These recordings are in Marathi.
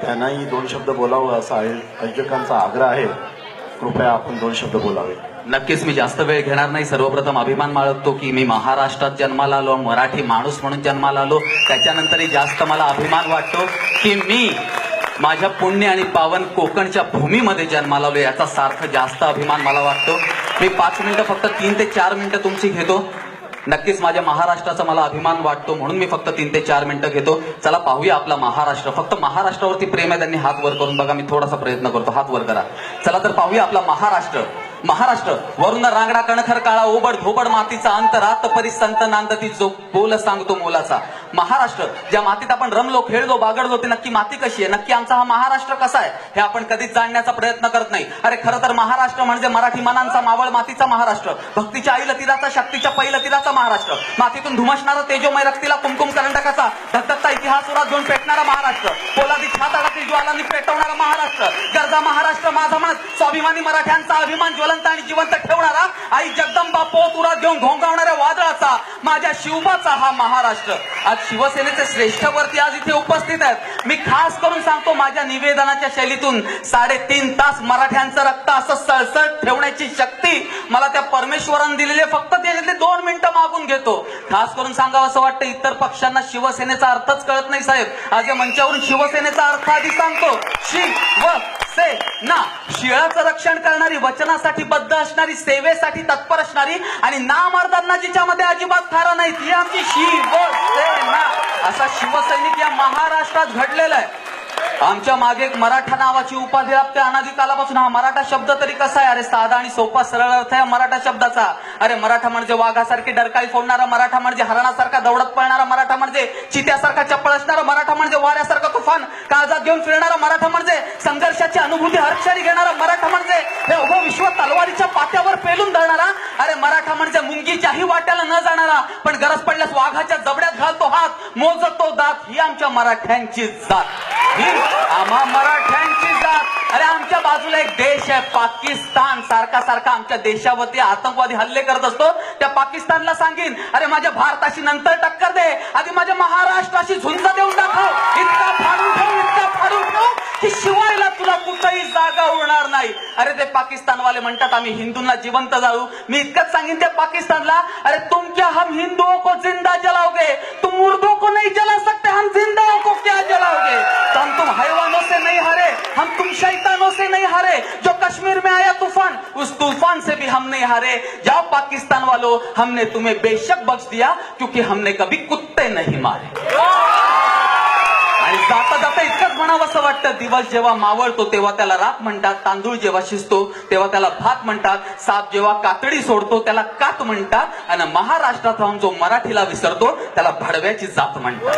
त्यांनाही 2 शब्द बोलावं असा आयोजकांचा आग्रह आहे. कृपया आपण 2 शब्द बोलावे. नक्कीच मी जास्त वेळ घेणार नाही. सर्वप्रथम अभिमान बाळगतो की मी महाराष्ट्रात जन्माला आलो, मराठी माणूस म्हणून जन्माला आलो. त्याच्यानंतरही जास्त मला अभिमान वाटतो की मी माझ्या पुण्य आणि पावन कोकणच्या भूमीमध्ये जन्माला आलो. याचा सार्थ जास्त अभिमान मला वाटतो. मी 5 मिनिटं, फक्त 3 ते 4 मिनिटं तुमची घेतो. नक्कीच माझ्या महाराष्ट्राचा मला अभिमान वाटतो म्हणून मी फक्त 3 ते 4 मिनिटं घेतो. चला पाहूया आपला महाराष्ट्र. फक्त महाराष्ट्रावरती प्रेम आहे, त्यांनी हात वर करून बघा. मी थोडासा प्रयत्न करतो, हात वर करा. चला तर पाहूया आपला महाराष्ट्र. महाराष्ट्र वरुण रांगडा कणखर काळा ओबड धोबड मातीचा अंतरात परी संत नांदती जो बोल सांगतो मोलाचा. महाराष्ट्र ज्या मातीत आपण रमलो, खेळलो, बागडलो, ती नक्की माती कशी आहे, नक्की आमचा हा महाराष्ट्र कसा आहे हे आपण कधीच जाणण्याचा प्रयत्न करत नाही. अरे खरं तर महाराष्ट्र म्हणजे मराठी मनांचा मावळ मातीचा महाराष्ट्र, भक्तीच्या आईला तीराचा, शक्तीच्या पहिला तीराचा महाराष्ट्र, मातीतून धुमसणारा तेजोमय रक्तीला कुमकुम करंडकाचा धगधगता इतिहास उरात घेऊन पेटणारा महाराष्ट्र, पोलादी छाताडातील ज्वालांनी पेटवणारा महाराष्ट्र, गरजा महाराष्ट्र माझा म्हणत स्वाभिमानी मराठ्यांचा अभिमान ज्वलंत आणि जिवंत ठेवणारा, आई जगदंबा पोत उरात घेऊन घोंगावणाऱ्या वादळाचा, माझ्या शिवबाचा हा महाराष्ट्र. आज शिवसेनेचे श्रेष्ठ वरती आज इथे उपस्थित आहेत. मी खास करून सांगतो, माझ्या निवेदनाच्या शैलीतून 3.5 तास मराठ्यांचं रक्त असं सळसळ ठेवण्याची शक्ती मला त्या परमेश्वराने दिलेली. फक्त त्याच्यातले 2 मिनिटं मागून घेतो. खास करून सांगावं असं वाटतं, इतर पक्षांना शिवसेनेचा अर्थच कळत नाही साहेब. आज या मंचावरून शिवसेनेचा अर्थ आधी सांगतो. शिवसेना, शिळाचं रक्षण करणारी, वचनासाठी बद्ध असणारी, सेवेसाठी तत्पर असणारी आणि नामर्दांना जिच्यामध्ये अजिबात थारा नाही, ती आमची शिवसेना. असा शिवसैनिक या महाराष्ट्रात घडलेला आहे. आमच्या मागे एक मराठा नावाची उपाधी लागते अनादी कालापासून. हा मराठा शब्द तरी कसा आहे? अरे साधा आणि सोपा सरळ अर्थ आहे मराठा शब्दाचा. अरे मराठा म्हणजे वाघासारखी डरकाळी फोडणारा, मराठा म्हणजे हरणासारखा दौडत पळणारा, मराठा म्हणजे चित्यासारखा चप्पळ असणारा, मराठा म्हणजे वाऱ्यासारखा तुफान काळजात घेऊन फिरणारा, मराठा म्हणजे संघर्षाची अनुभूती हरक्षणी घेणारा, मराठा म्हणजे हे उभं विश्व तलवारीच्या पात्यावर पेलून धरणारा. अरे मराठा म्हणजे मुंगीच्याही वाट्याला न जाणारा, पण गरज पडल्यास वाघाच्या जबड्यात घालतो हात, मोजतो दात. ही आमच्या मराठ्यांची जात, ही आम्हा मराठ्यांची जात. अरे आमच्या बाजूला एक देश आहे पाकिस्तान. सारखा सारखा आमच्या देशावरती आतंकवादी हल्ले करत असतो. त्या पाकिस्तानला सांगीन, अरे माझ्या भारताशी नंतर टक्कर दे, आधी माझ्या महाराष्ट्राशी झुंज देऊन दाखव. इतका फाडून ठेव, इतका फाडून ठेव की शिवायला तुला कुठेही जागा उरणार नाही. अरे ते पाकिस्तानवाले म्हणतात आम्ही हिंदूंना जिवंत जाळू. मी इतकंच सांगेन त्या पाकिस्तानला, अरे तुम क्या हम हिंदुओं को जिंदा जलाओगे, तुम मुर्दों को नहीं जला सकते, हम जिंदाओं को क्या जलाओगे. तो हम तुम हैवानों से नहीं हारे, हम तुम शैतानों से नहीं हारे. जो कश्मीर में आया तूफान, उस तूफान से भी हम नहीं हारे. जाओ पाकिस्तान वालों, हमने तुम्हें बेशक बख्श दिया क्योंकि हमने कभी कुत्ते नहीं मारे. आणि जाता जाता इतकंच म्हणावं असं वाटतं, दिवस जेव्हा मावळतो तेव्हा त्याला रात म्हणतात, तांदूळ जेव्हा शिजतो तेव्हा त्याला भात म्हणतात, साप जेव्हा कातडी सोडतो त्याला कात म्हणतात, आणि महाराष्ट्रात राहून जो मराठीला विसरतो त्याला भडव्याची जात म्हणतात.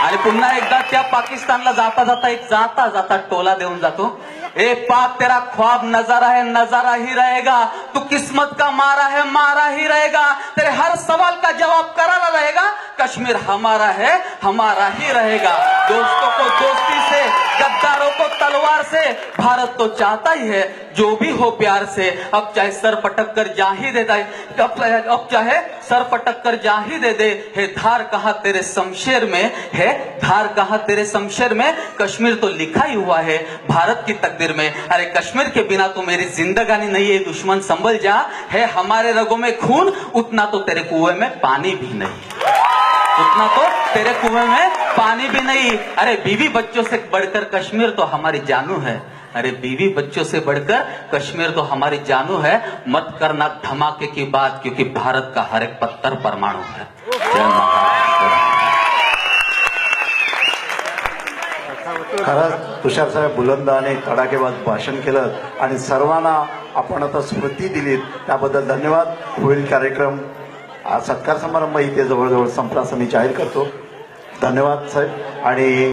आणि पुन्हा एकदा त्या पाकिस्तानला जाता जाता एक जाता जाता टोला देऊन जातो. ए पाक तेरा ख्वाब नजारा है, नजारा ही रहेगा. तू किस्मत का मारा है, मारा ही रहेगा. तेरे हर सवाल का जवाब करारा रहेगा. कश्मीर हमारा है, हमारा ही रहेगा. दोस्तों को दोस्ती से, गद्दारों को तलवार से, भारत तो चाहता ही है जो भी हो प्यार से. अब चाहे सर पटक कर जा ही दे, अब चाहे सर पटक कर जा ही दे दे. है धार कहा तेरे शमशेर में, है धार कहा तेरे शमशेर में. कश्मीर तो लिखा ही हुआ है भारत की तकदीर में. अरे कश्मीर के बिना तो मेरी जिंदगानी नहीं है, दुश्मन संभल जा. है हमारे रगों में खून, उतना तो तेरे कुएं में पानी भी नहीं, उतना तो तेरे कुएं में पानी भी नहीं. अरे बीवी बच्चों से बढ़कर कश्मीर तो हमारी जानू है. अरे बीवी बच्चों से बढ़कर कश्मीर तो हमारी जानू है. मत करना धमाके की बात क्योंकि भारत का हर एक पत्थर परमाणु है. जय महाराष्ट्र. खरंच तुषार साहेब बुलंद आणि तडाखेबाज भाषण केलं आणि सर्वांना आपण आता स्मृती दिलीत, त्याबद्दल धन्यवाद. होईल कार्यक्रम सत्कार समारंभ इथे जवळजवळ संपला असं मी जाहीर करतो. धन्यवाद साहेब. आणि